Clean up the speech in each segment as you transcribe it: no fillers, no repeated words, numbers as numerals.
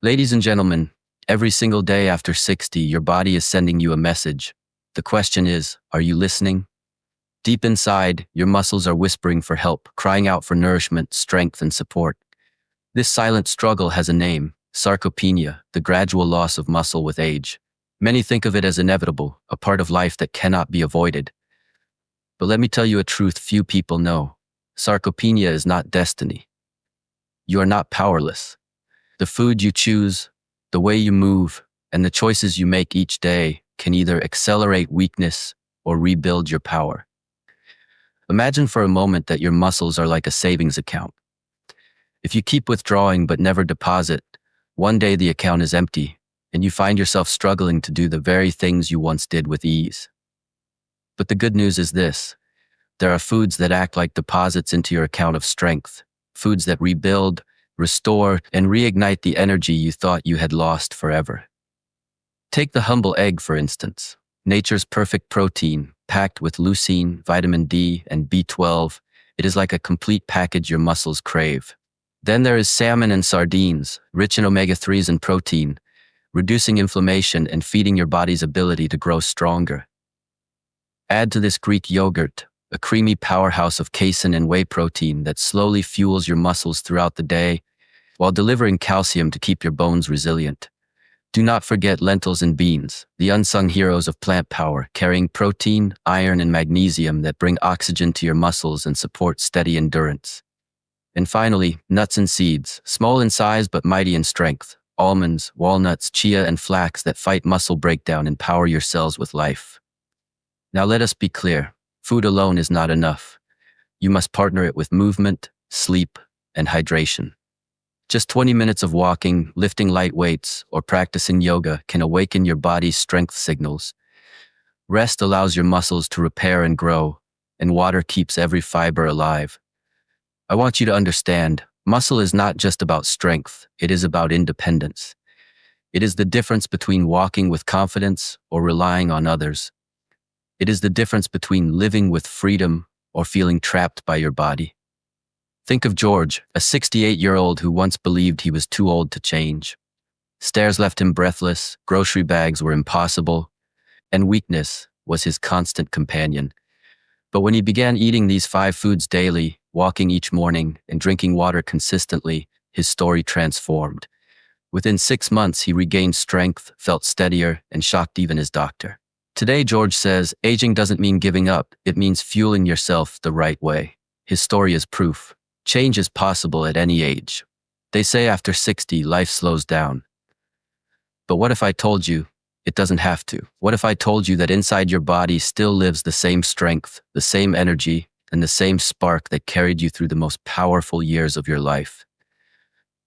Ladies and gentlemen, every single day after 60, your body is sending you a message. The question is, are you listening? Deep inside, your muscles are whispering for help, crying out for nourishment, strength, and support. This silent struggle has a name: sarcopenia, the gradual loss of muscle with age. Many think of it as inevitable, a part of life that cannot be avoided. But let me tell you a truth few people know. Sarcopenia is not destiny. You are not powerless. The food you choose, the way you move, and the choices you make each day can either accelerate weakness or rebuild your power. Imagine for a moment that your muscles are like a savings account. If you keep withdrawing but never deposit, one day the account is empty, and you find yourself struggling to do the very things you once did with ease. But the good news is this: there are foods that act like deposits into your account of strength, foods that rebuild, restore, and reignite the energy you thought you had lost forever. Take the humble egg, for instance, nature's perfect protein, packed with leucine, vitamin D, and B12. It is like a complete package your muscles crave. Then there is salmon and sardines, rich in omega-3s and protein, reducing inflammation and feeding your body's ability to grow stronger. Add to this Greek yogurt, a creamy powerhouse of casein and whey protein that slowly fuels your muscles throughout the day, while delivering calcium to keep your bones resilient. Do not forget lentils and beans, the unsung heroes of plant power, carrying protein, iron, and magnesium that bring oxygen to your muscles and support steady endurance. And finally, nuts and seeds, small in size but mighty in strength. Almonds, walnuts, chia, and flax that fight muscle breakdown and power your cells with life. Now let us be clear. Food alone is not enough. You must partner it with movement, sleep, and hydration. Just 20 minutes of walking, lifting light weights, or practicing yoga can awaken your body's strength signals. Rest allows your muscles to repair and grow, and water keeps every fiber alive. I want you to understand, muscle is not just about strength, it is about independence. It is the difference between walking with confidence or relying on others. It is the difference between living with freedom or feeling trapped by your body. Think of George, a 68-year-old who once believed he was too old to change. Stairs left him breathless, grocery bags were impossible, and weakness was his constant companion. But when he began eating these 5 foods daily, walking each morning, and drinking water consistently, his story transformed. Within 6 months, he regained strength, felt steadier, and shocked even his doctor. Today, George says, aging doesn't mean giving up, it means fueling yourself the right way. His story is proof. Change is possible at any age. They say after 60, life slows down. But what if I told you it doesn't have to? What if I told you that inside your body still lives the same strength, the same energy, and the same spark that carried you through the most powerful years of your life?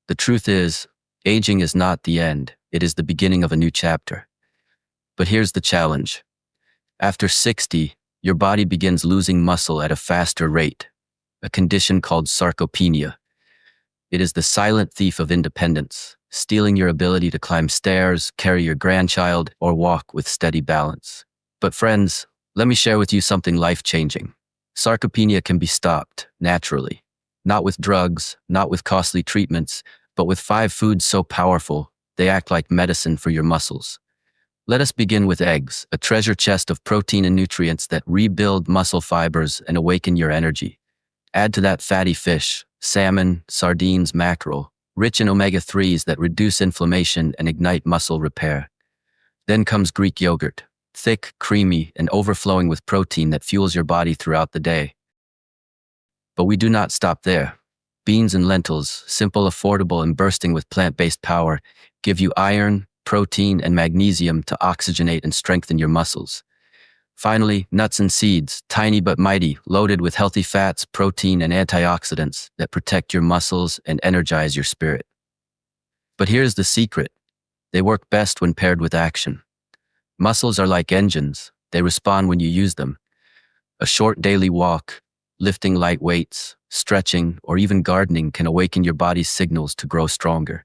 The truth is, aging is not the end, it is the beginning of a new chapter. But here's the challenge. After 60, your body begins losing muscle at a faster rate, a condition called sarcopenia. It is the silent thief of independence, stealing your ability to climb stairs, carry your grandchild, or walk with steady balance. But friends, let me share with you something life-changing. Sarcopenia can be stopped, naturally. Not with drugs, not with costly treatments, but with 5 foods so powerful, they act like medicine for your muscles. Let us begin with eggs, a treasure chest of protein and nutrients that rebuild muscle fibers and awaken your energy. Add to that fatty fish, salmon, sardines, mackerel, rich in omega-3s that reduce inflammation and ignite muscle repair. Then comes Greek yogurt, thick, creamy, and overflowing with protein that fuels your body throughout the day. But we do not stop there. Beans and lentils, simple, affordable, and bursting with plant-based power, give you iron, protein, and magnesium to oxygenate and strengthen your muscles. Finally, nuts and seeds, tiny but mighty, loaded with healthy fats, protein, and antioxidants that protect your muscles and energize your spirit. But here's the secret. They work best when paired with action. Muscles are like engines. They respond when you use them. A short daily walk, lifting light weights, stretching, or even gardening can awaken your body's signals to grow stronger.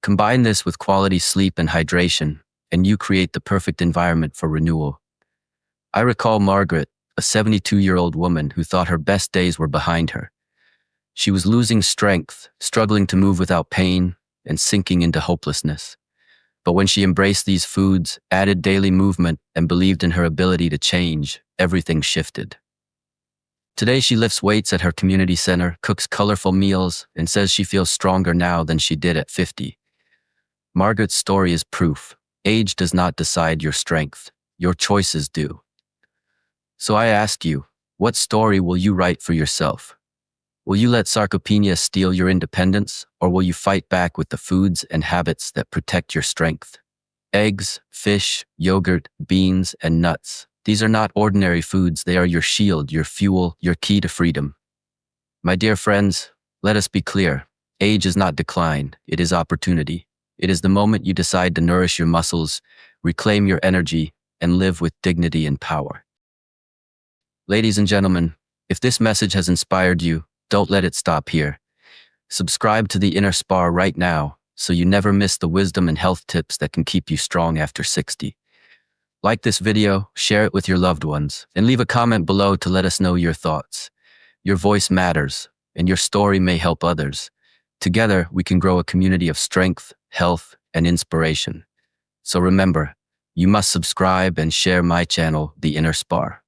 Combine this with quality sleep and hydration, and you create the perfect environment for renewal. I recall Margaret, a 72-year-old woman who thought her best days were behind her. She was losing strength, struggling to move without pain, and sinking into hopelessness. But when she embraced these foods, added daily movement, and believed in her ability to change, everything shifted. Today, she lifts weights at her community center, cooks colorful meals, and says she feels stronger now than she did at 50. Margaret's story is proof. Age does not decide your strength. Your choices do. So I ask you, what story will you write for yourself? Will you let sarcopenia steal your independence, or will you fight back with the foods and habits that protect your strength? Eggs, fish, yogurt, beans, and nuts. These are not ordinary foods. They are your shield, your fuel, your key to freedom. My dear friends, let us be clear. Age is not decline. It is opportunity. It is the moment you decide to nourish your muscles, reclaim your energy, and live with dignity and power. Ladies and gentlemen, if this message has inspired you, don't let it stop here. Subscribe to the Inner Spa right now so you never miss the wisdom and health tips that can keep you strong after 60. Like this video, share it with your loved ones, and leave a comment below to let us know your thoughts. Your voice matters, and your story may help others. Together, we can grow a community of strength, health, and inspiration. So remember, you must subscribe and share my channel, The Inner Spa.